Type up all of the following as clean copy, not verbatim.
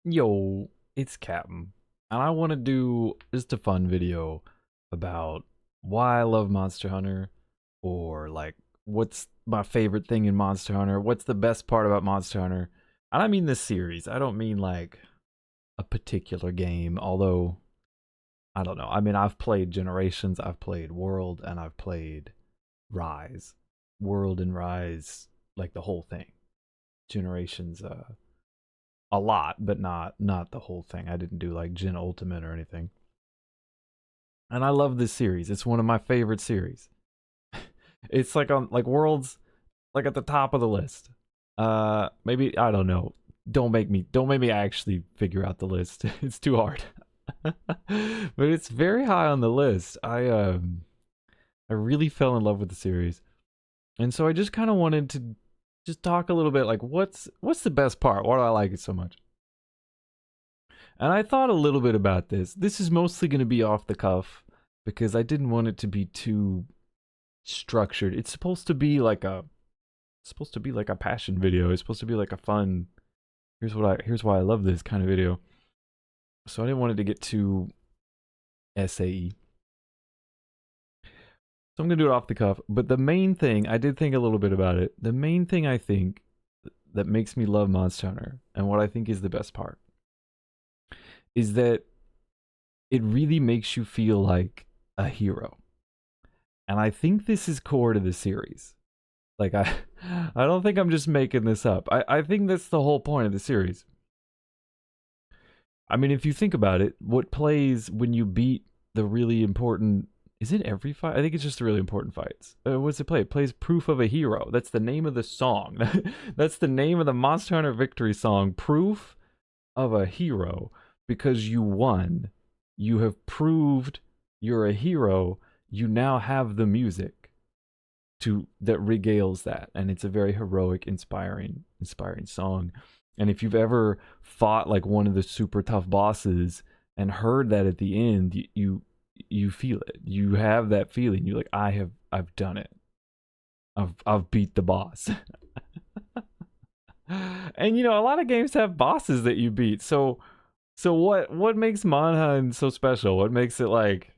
Yo, it's Captain, and I want to do just a fun video about why I love Monster Hunter, or like what's my favorite thing in Monster Hunter, what's the best part about Monster Hunter. And I mean this series, I don't mean like a particular game, although I don't know. I mean, I've played Generations, I've played World, and I've played Rise. World and Rise, like the whole thing. Generations, a lot, but not the whole thing. I didn't do like Gen Ultimate or anything. And I love this series. It's one of my favorite series. It's like on like Worlds like at the top of the list. Maybe I don't know. Don't make me actually figure out the list. It's too hard. But it's very high on the list. I really fell in love with the series. And so I just kind of wanted to just talk a little bit like what's the best part? Why do I like it so much? And I thought a little bit about this. This is mostly going to be off the cuff because I didn't want it to be too structured. It's supposed to be like a passion video. It's supposed to be like a fun here's why I love this kind of video. So I didn't want it to get too SAE. So I'm going to do it off the cuff, but the main thing, I did think a little bit about it. The main thing I think that makes me love Monster Hunter and what I think is the best part is that it really makes you feel like a hero. And I think this is core to the series. Like I don't think I'm just making this up. I think that's the whole point of the series. I mean, if you think about it, what plays when you beat the really important, is it every fight? I think it's just the really important fights. What's it play? It plays Proof of a Hero. That's the name of the song. That's the name of the Monster Hunter victory song, Proof of a Hero, because you won. You have proved you're a hero. You now have the music to that regales that, and it's a very heroic, inspiring song. And if you've ever fought like one of the super tough bosses and heard that at the end, you feel it. You have that feeling. You're like, I've done it. I've beat the boss. And you know, a lot of games have bosses that you beat. So what makes Monhan so special? What makes it like,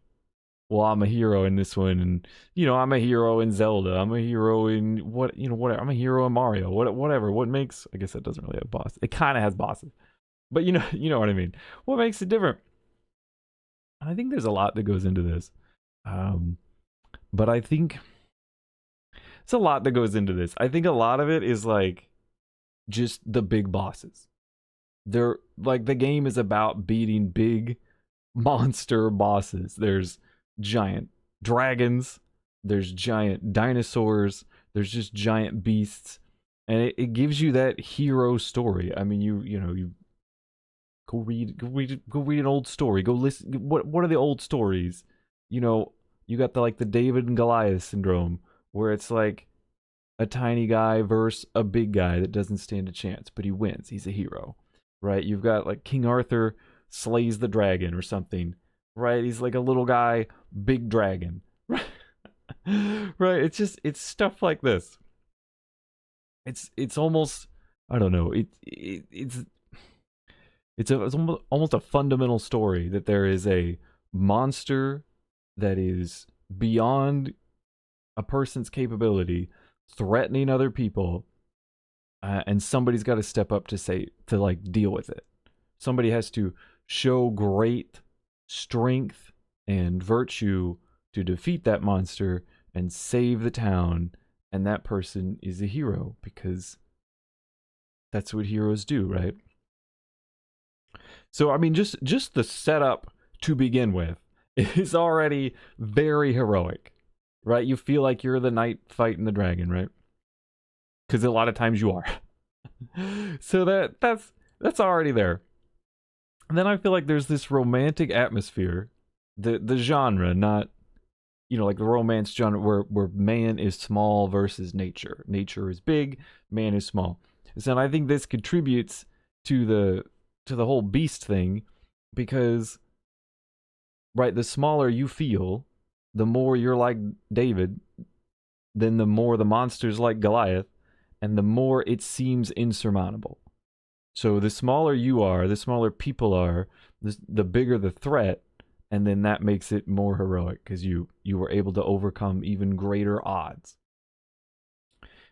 well, I'm a hero in this one, and you know, I'm a hero in Zelda. I'm a hero in whatever. I'm a hero in Mario. Whatever. What makes? I guess that doesn't really have a boss. It kind of has bosses, but you know what I mean. What makes it different? And I think there's a lot that goes into this, um, but I think it's a lot that goes into this. I think a lot of it is like just the big bosses. They're like the game is about beating big monster bosses. There's giant dragons, there's giant dinosaurs, there's just giant beasts, and it gives you that hero story. I mean, you go read an old story. Go listen. What are the old stories? You know, you got the David and Goliath syndrome, where it's like a tiny guy versus a big guy that doesn't stand a chance, but he wins. He's a hero, right? You've got like King Arthur slays the dragon or something, right? He's like a little guy, big dragon, right? Right? It's stuff like this. It's almost, I don't know. It's almost a fundamental story that there is a monster that is beyond a person's capability, threatening other people, and somebody's got to step up to like deal with it. Somebody has to show great strength and virtue to defeat that monster and save the town, and that person is a hero because that's what heroes do, right? So I mean, just the setup to begin with is already very heroic, right? You feel like you're the knight fighting the dragon, right? Because a lot of times you are. So that's already there. And then I feel like there's this romantic atmosphere, the genre, not like the romance genre where man is small versus nature. Nature is big, man is small. So I think this contributes to the whole beast thing, because right, the smaller you feel, the more you're like David, then the more the monster's like Goliath, and the more it seems insurmountable. So the smaller you are, the smaller people are, the bigger the threat, and then that makes it more heroic because you were able to overcome even greater odds.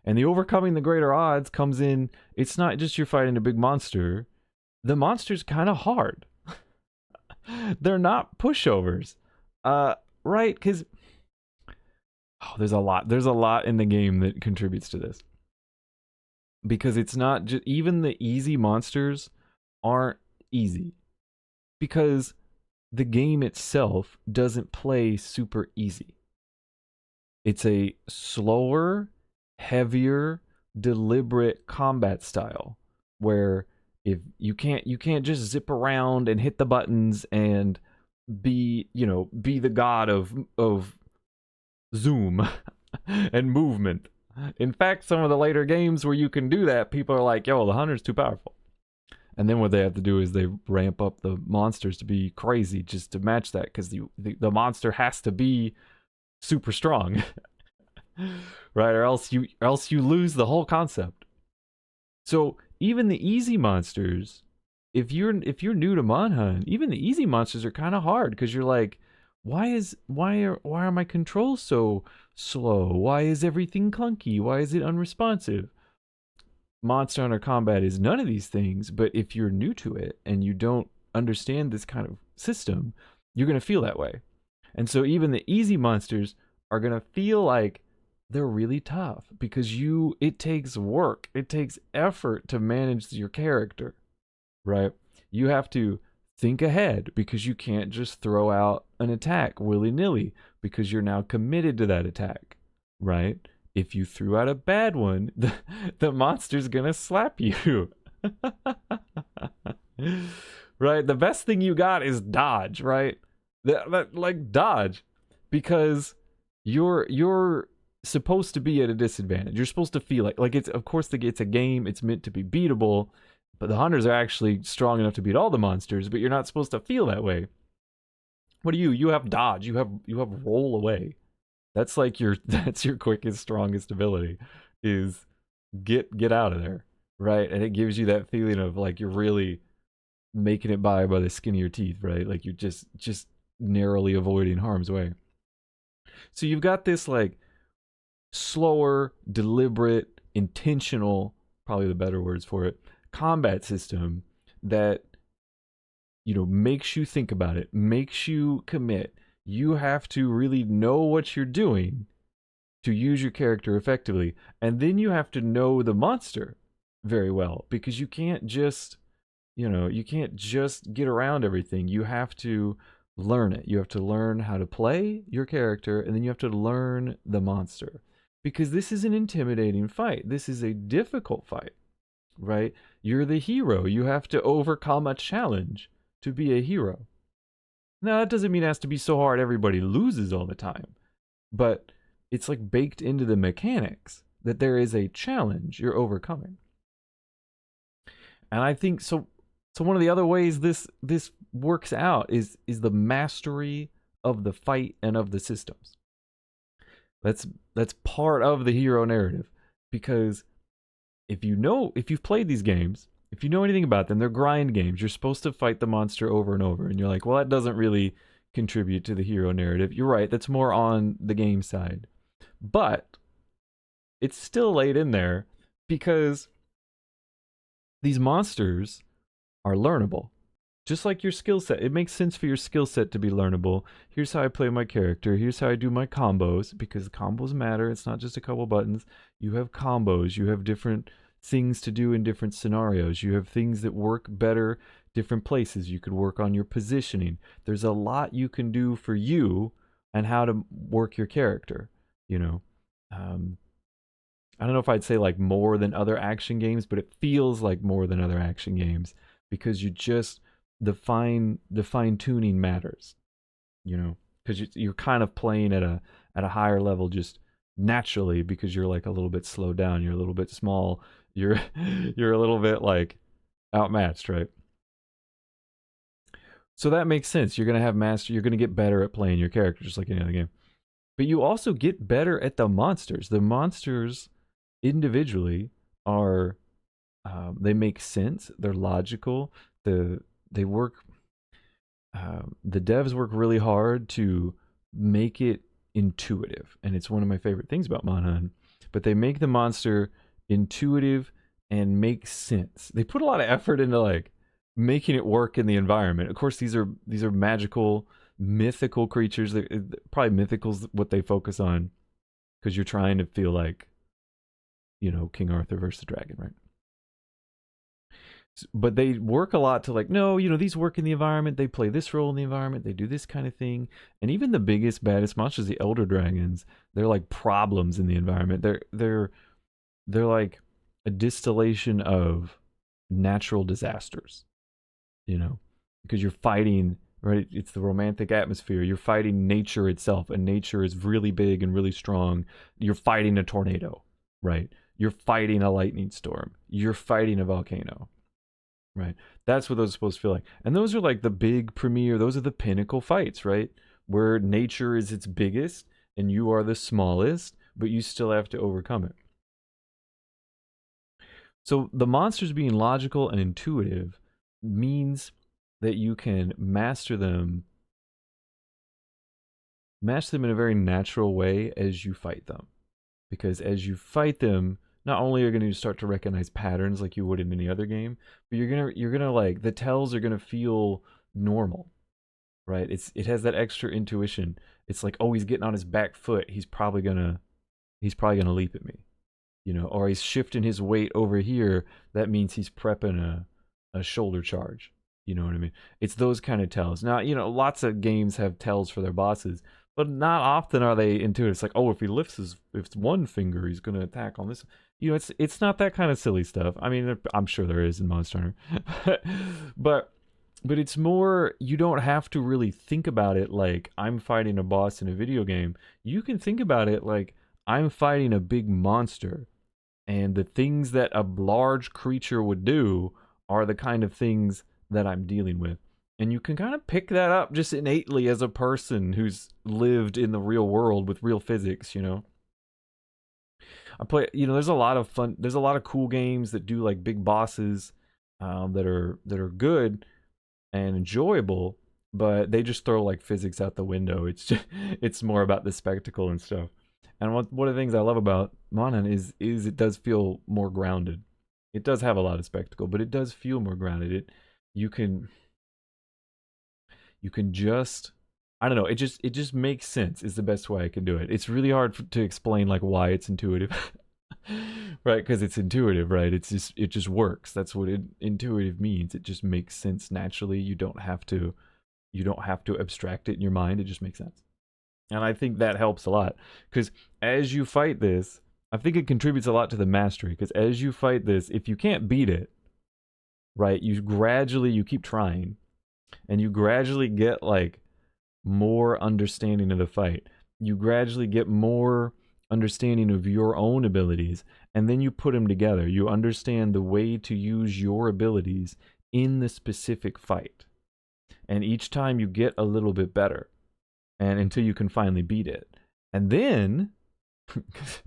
And the overcoming the greater odds comes in, it's not just you're fighting a big monster. The monster's kind of hard. They're not pushovers. Right? Because there's a lot in the game that contributes to this. Because it's not just, even the easy monsters aren't easy. Because the game itself doesn't play super easy. It's a slower, heavier, deliberate combat style where if you can't just zip around and hit the buttons and be the god of zoom and movement. In fact, some of the later games where you can do that, people are like, yo, the hunter's too powerful. And then what they have to do is they ramp up the monsters to be crazy just to match that, because the monster has to be super strong. Right? Or else you lose the whole concept. So even the easy monsters, if you're new to Monhunt, even the easy monsters are kind of hard because you're like, why are my controls so slow? Why is everything clunky? Why is it unresponsive? Monster Hunter Combat is none of these things, but if you're new to it and you don't understand this kind of system, you're going to feel that way. And so even the easy monsters are going to feel like they're really tough because it takes work, it takes effort to manage your character, right? You have to think ahead because you can't just throw out an attack willy-nilly because you're now committed to that attack, right? If you threw out a bad one, the monster's gonna slap you. Right? The best thing you got is dodge, right? Like dodge, because you're supposed to be at a disadvantage. You're supposed to feel like it's, of course, it's a game. It's meant to be beatable, but the hunters are actually strong enough to beat all the monsters. But you're not supposed to feel that way. What do you have dodge? You have roll away. That's like that's your quickest, strongest ability, is get out of there, right? And it gives you that feeling of like you're really making it by the skin of your teeth, right? Like you're just narrowly avoiding harm's way. So you've got this like slower, deliberate, intentional, probably the better words for it, combat system that makes you think about it, makes you commit. You have to really know what you're doing to use your character effectively. And then you have to know the monster very well, because you can't just, get around everything. You have to learn it. You have to learn how to play your character, and then you have to learn the monster. Because this is an intimidating fight. This is a difficult fight, right? You're the hero. You have to overcome a challenge to be a hero. Now, that doesn't mean it has to be so hard everybody loses all the time, but it's like baked into the mechanics that there is a challenge you're overcoming. And I think so one of the other ways this works out is the mastery of the fight and of the systems. That's part of the hero narrative, because if you've played these games, if you know anything about them, they're grind games. You're supposed to fight the monster over and over, and you're like, well, that doesn't really contribute to the hero narrative. You're right, that's more on the game side. But it's still laid in there because these monsters are learnable. Just like your skill set. It makes sense for your skill set to be learnable. Here's how I play my character. Here's how I do my combos, because combos matter. It's not just a couple buttons. You have combos. You have different things to do in different scenarios. You have things that work better different places. You could work on your positioning. There's a lot you can do for you and how to work your character, I don't know if I'd say like more than other action games, but it feels like more than other action games, because the fine tuning matters, because you're kind of playing at a higher level just naturally, because you're like a little bit slowed down, you're a little bit small, you're a little bit like outmatched, right? So that makes sense. You're going to get better at playing your character just like any other game. But you also get better at the monsters. The monsters individually are They make sense. They're logical. They work. The devs work really hard to make it intuitive, and it's one of my favorite things about Monhan. But they make the monster intuitive and make sense. They put a lot of effort into like making it work in the environment. Of course, these are magical, mythical creatures. Probably mythical's what they focus on because you're trying to feel like, King Arthur versus the dragon, right? But they work a lot to like, no, these work in the environment. They play this role in the environment. They do this kind of thing. And even the biggest, baddest monsters, the elder dragons, they're like problems in the environment. They're like a distillation of natural disasters, because you're fighting, right? It's the romantic atmosphere. You're fighting nature itself, and nature is really big and really strong. You're fighting a tornado, right? You're fighting a lightning storm. You're fighting a volcano, right? That's what those are supposed to feel like. And those are like the big premiere, those are the pinnacle fights, right? Where nature is its biggest and you are the smallest, but you still have to overcome it. So the monsters being logical and intuitive means that you can master them in a very natural way as you fight them. Because as you fight them, not only are you going to start to recognize patterns like you would in any other game, but you're gonna like, the tells are gonna feel normal, right? It has that extra intuition. It's like, oh, he's getting on his back foot. He's probably gonna leap at me, or he's shifting his weight over here. That means he's prepping a shoulder charge. You know what I mean? It's those kind of tells. Now, lots of games have tells for their bosses, but not often are they intuitive. It's like, oh, if he lifts if one finger, he's going to attack on this. It's not that kind of silly stuff. I mean, I'm sure there is in Monster Hunter, but it's more, you don't have to really think about it like I'm fighting a boss in a video game. You can think about it like I'm fighting a big monster, and the things that a large creature would do are the kind of things that I'm dealing with. And you can kind of pick that up just innately as a person who's lived in the real world with real physics, I play, there's a lot of cool games that do like big bosses that are good and enjoyable, but they just throw like physics out the window. It's more about the spectacle and stuff. And one of the things I love about Monhan is it does feel more grounded. It does have a lot of spectacle, but it does feel more grounded. You can just, I don't know, it just makes sense is the best way I can do it. It's really hard to explain like why it's intuitive. Right? Because it's intuitive, right? It just works. That's what intuitive means. It just makes sense naturally. You don't have to abstract it in your mind. It just makes sense. And I think that helps a lot, because as you fight this, I think it contributes a lot to the mastery, because as you fight this, if you can't beat it, right, you keep trying, and you gradually get like more understanding of the fight. You gradually get more understanding of your own abilities, and then you put them together. You understand the way to use your abilities in the specific fight. And each time you get a little bit better, and until you can finally beat it. And then, if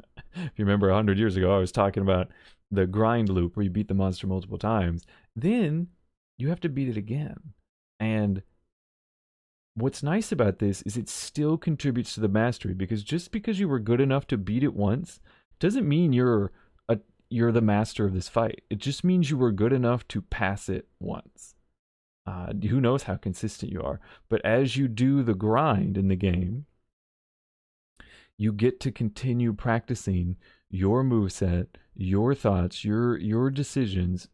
you remember 100 years ago, I was talking about the grind loop where you beat the monster multiple times. Then you have to beat it again. And what's nice about this is it still contributes to the mastery, because just because you were good enough to beat it once doesn't mean you're the master of this fight. It just means you were good enough to pass it once. Who knows how consistent you are, but as you do the grind in the game, you get to continue practicing your moveset, your thoughts, your decisions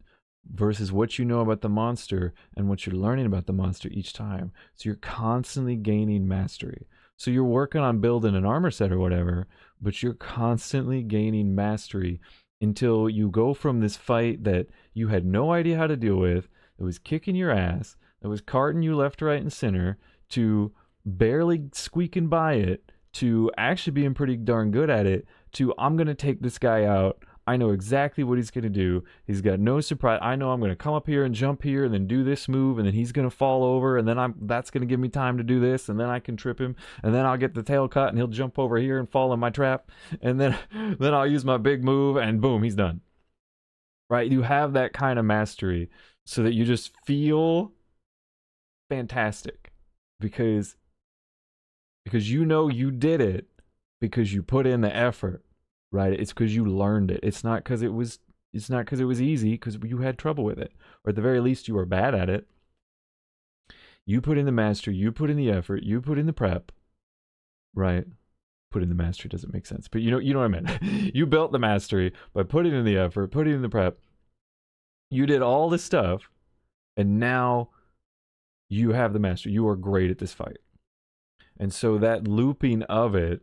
versus what you know about the monster and what you're learning about the monster each time. So you're constantly gaining mastery. So you're working on building an armor set or whatever, but you're constantly gaining mastery until you go from this fight that you had no idea how to deal with, that was kicking your ass, that was carting you left, right, and center, to barely squeaking by it, to actually being pretty darn good at it, to I'm going to take this guy out. I know exactly what he's going to do. He's got no surprise. I know I'm going to come up here and jump here and then do this move, and then he's going to fall over, and then that's going to give me time to do this, and then I can trip him, and then I'll get the tail cut and he'll jump over here and fall in my trap, and then I'll use my big move and boom, he's done. right? You have that kind of mastery so that you just feel fantastic because you know you did it because you put in the effort, right? It's because you learned it. It's not because it was easy, because you had trouble with it, or at the very least you were bad at it. You put in the mastery, you put in the effort, you put in the prep, right? Put in the mastery doesn't make sense, but you know what I meant. You built the mastery by putting in the effort, putting in the prep. You did all this stuff, and now you have the mastery. You are great at this fight. And so that looping of it,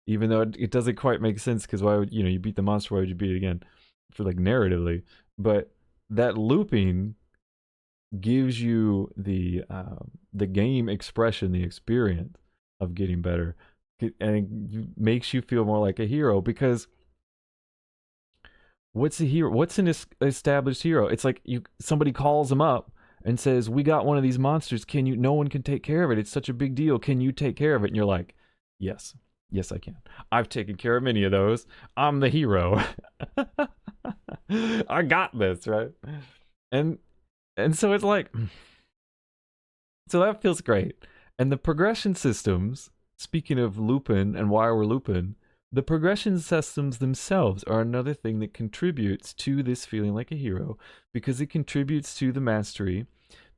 even though it doesn't quite make sense, because why would you beat the monster? Why would you beat it again? For like narratively, but that looping gives you the game expression, the experience of getting better, and it makes you feel more like a hero. Because what's a hero? What's an established hero? It's like somebody calls them up and says, "We got one of these monsters. Can you? No one can take care of it. It's such a big deal. Can you take care of it?" And you're like, "Yes, yes, I can. I've taken care of many of those. I'm the hero. I got this, right?" And so it's like, so that feels great. And the progression systems, speaking of looping and why we're looping, the progression systems themselves are another thing that contributes to this feeling like a hero, because it contributes to the mastery.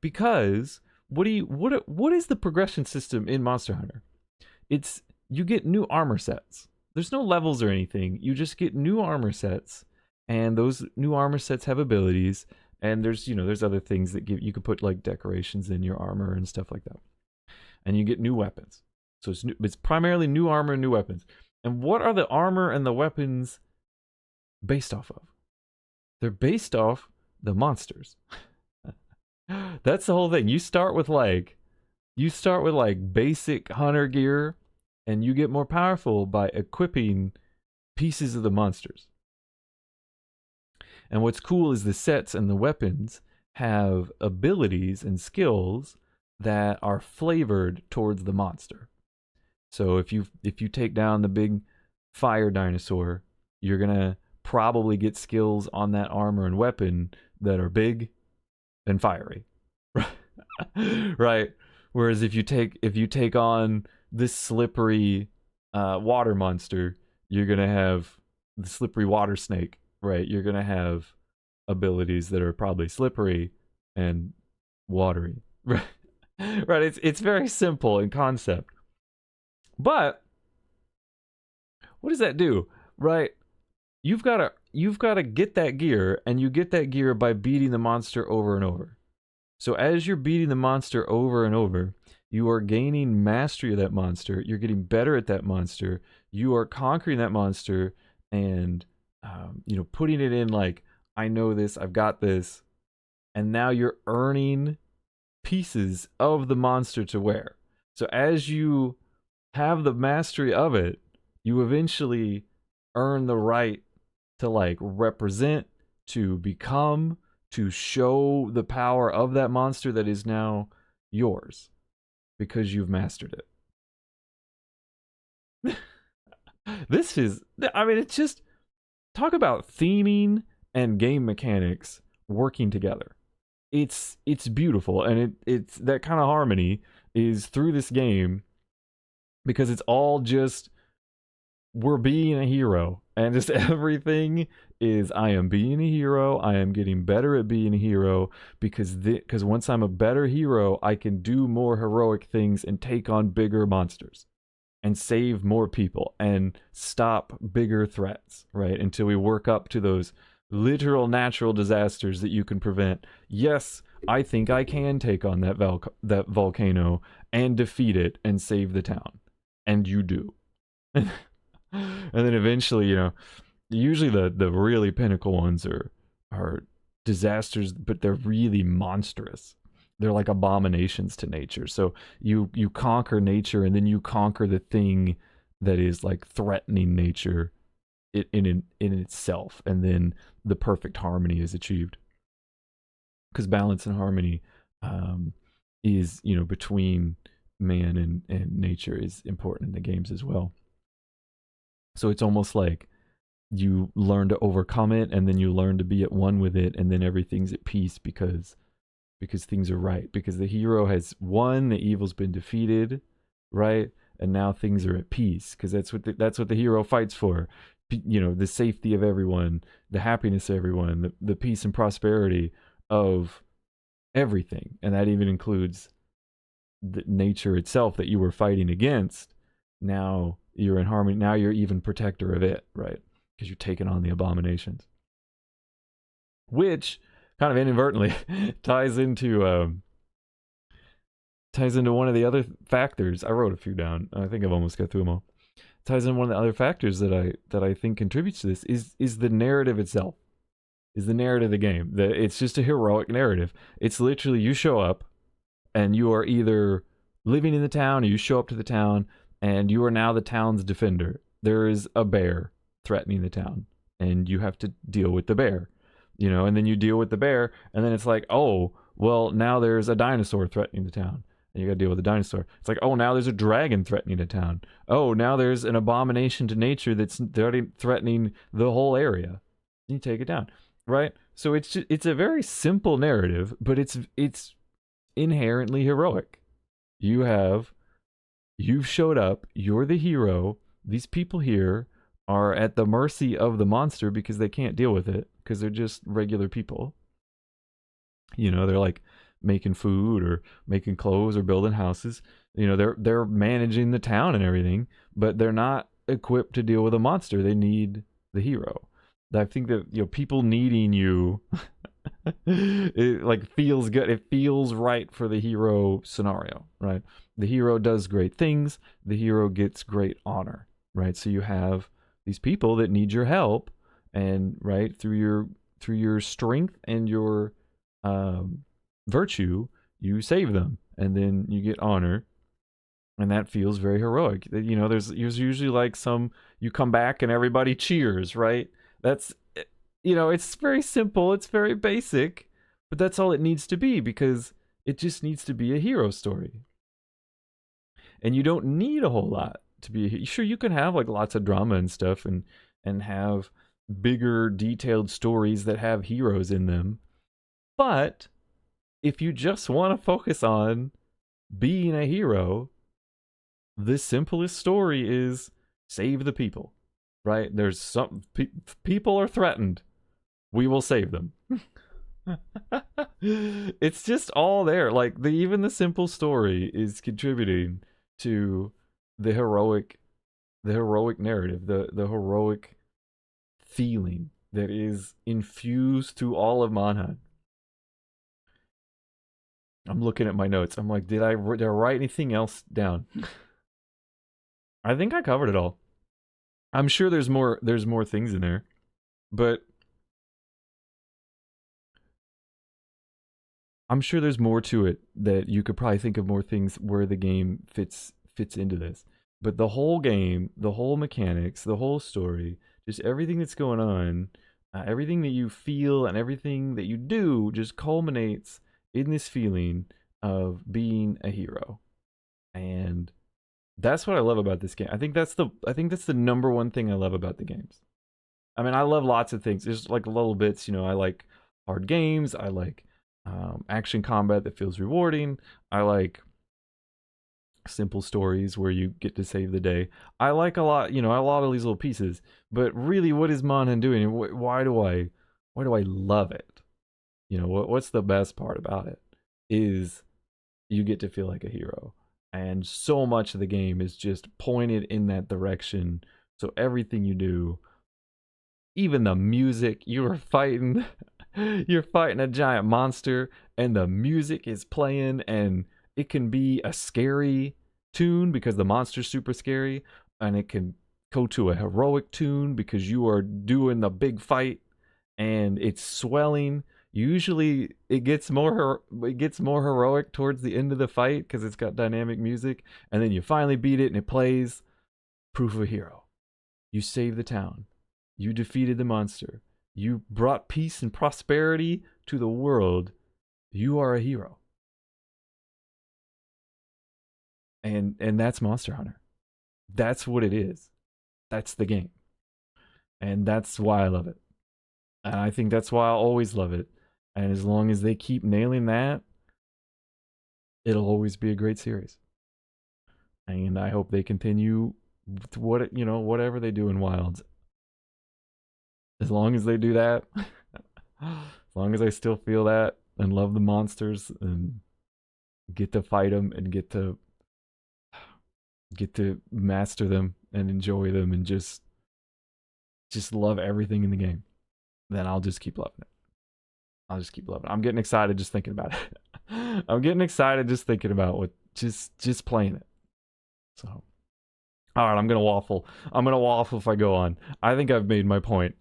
Because what is the progression system in Monster Hunter? It's you get new armor sets. There's no levels or anything. You just get new armor sets, and those new armor sets have abilities. And there's other things that you could put like decorations in your armor and stuff like that. And you get new weapons. So it's primarily new armor and new weapons. And what are the armor and the weapons based off of? They're based off the monsters. That's the whole thing. You start with like basic hunter gear, and you get more powerful by equipping pieces of the monsters. And what's cool is the sets and the weapons have abilities and skills that are flavored towards the monster. So if you take down the big fire dinosaur, you're gonna probably get skills on that armor and weapon that are big and fiery. Right? Whereas if you take on this slippery water monster, you're gonna have the slippery water snake. Right, you're gonna have abilities that are probably slippery and watery. Right, It's very simple in concept, but what does that do? Right, you've got to get that gear, and you get that gear by beating the monster over and over. So as you're beating the monster over and over, you are gaining mastery of that monster. You're getting better at that monster. You are conquering that monster, and putting it in like, I know this, I've got this, and now you're earning pieces of the monster to wear. So as you have the mastery of it, you eventually earn the right to like represent, to become, to show the power of that monster that is now yours because you've mastered it. It's just, talk about theming and game mechanics working together. It's beautiful, and it's that kind of harmony is through this game, because it's all just we're being a hero, and just everything is I am being a hero. I am getting better at being a hero, because once I'm a better hero, I can do more heroic things and take on bigger monsters and save more people and stop bigger threats, right? Until we work up to those literal natural disasters that you can prevent. Yes, I think I can take on that volcano and defeat it and save the town. And you do. And then eventually, usually the really pinnacle ones are disasters, but they're really monstrous. They're like abominations to nature. So you conquer nature, and then you conquer the thing that is like threatening nature in itself, and then the perfect harmony is achieved. Because balance and harmony is between man and nature is important in the games as well. So it's almost like you learn to overcome it, and then you learn to be at one with it, and then everything's at peace because things are right, because the hero has won, the evil's been defeated, right? And now things are at peace, because that's what the hero fights for. You know, the safety of everyone, the happiness of everyone, the peace and prosperity of everything, and that even includes the nature itself that you were fighting against. Now you're in harmony. Now you're even protector of it, right? Because you're taking on the abominations, which kind of inadvertently ties into one of the other factors. I wrote a few down. I think I've almost got through them all. Ties in one of the other factors that I think contributes to this is the narrative itself. Is the narrative of the game. It's just a heroic narrative. It's literally you show up and you are either living in the town or you show up to the town and you are now the town's defender. There is a bear threatening the town and you have to deal with the bear, you know, and then you deal with the bear and then it's like, oh, well, now there's a dinosaur threatening the town and you got to deal with the dinosaur. It's like, oh, now there's a dragon threatening the town. Oh, now there's an abomination to nature that's threatening the whole area. You take it down, right? So it's a very simple narrative, but it's inherently heroic. You've showed up, you're the hero. These people here are at the mercy of the monster because they can't deal with it because they're just regular people. You know, they're like making food or making clothes or building houses. You know, they're managing the town and everything, but they're not equipped to deal with a monster. They need the hero. I think that, you know, people needing you it like feels good. It feels right for the hero scenario, right? The hero does great things. The hero gets great honor, right? So you have these people that need your help, and right through your strength and your virtue, you save them, and then you get honor, and that feels very heroic. You know, there's usually like you come back and everybody cheers, right? That's, you know, it's very simple, it's very basic, but that's all it needs to be because it just needs to be a hero story. And you don't need a whole lot to be sure. You can have like lots of drama and stuff and have bigger detailed stories that have heroes in them. But if you just want to focus on being a hero, the simplest story is save the people, right? There's some people are threatened. We will save them. It's just all there. Like even the simple story is contributing to the heroic narrative, the heroic feeling that is infused through all of Manhunt. I'm looking at my notes. I'm like, did I write anything else down? I think I covered it all. I'm sure there's more things in there, but I'm sure there's more to it that you could probably think of more things where the game fits into this. But the whole game, the whole mechanics, the whole story, just everything that's going on, everything that you feel and everything that you do just culminates in this feeling of being a hero. And that's what I love about this game. I think that's the number one thing I love about the games. I mean, I love lots of things. There's like little bits, you know, I like hard games. I like action combat that feels rewarding. I like simple stories where you get to save the day. I like a lot, you know, a lot of these little pieces. But really, what is Manhunt doing? Why do I love it? You know, what's the best part about it? Is you get to feel like a hero, and so much of the game is just pointed in that direction. So everything you do, even the music, you're fighting a giant monster and the music is playing, and it can be a scary tune because the monster's super scary, and it can go to a heroic tune because you are doing the big fight and it's swelling. Usually it gets more heroic towards the end of the fight because it's got dynamic music, and then you finally beat it and it plays. Proof of a hero. You saved the town. You defeated the monster. You brought peace and prosperity to the world. You are a hero. And that's Monster Hunter. That's what it is. That's the game. And that's why I love it. And I think that's why I'll always love it. And as long as they keep nailing that, it'll always be a great series. And I hope they continue to whatever they do in Wilds. As long as they do that, as long as I still feel that and love the monsters and get to fight them and get to master them and enjoy them and just love everything in the game, then I'll just keep loving it. I'll just keep loving it. I'm getting excited just thinking about it. I'm getting excited just thinking about what just playing it. So, all right, I'm gonna waffle. I'm gonna waffle if I go on. I think I've made my point.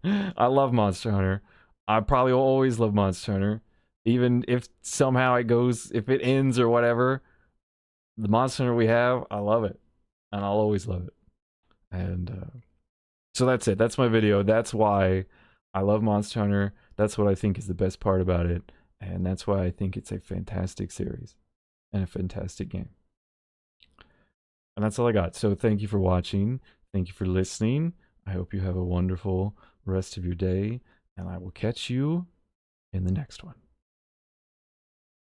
I love Monster Hunter. I probably will always love Monster Hunter, even if somehow if it ends or whatever. The Monster Hunter we have, I love it, and I'll always love it. And so that's it. That's my video. That's why I love Monster Hunter. That's what I think is the best part about it, and that's why I think it's a fantastic series and a fantastic game. And that's all I got. So thank you for watching. Thank you for listening. I hope you have a wonderful rest of your day, and I will catch you in the next one.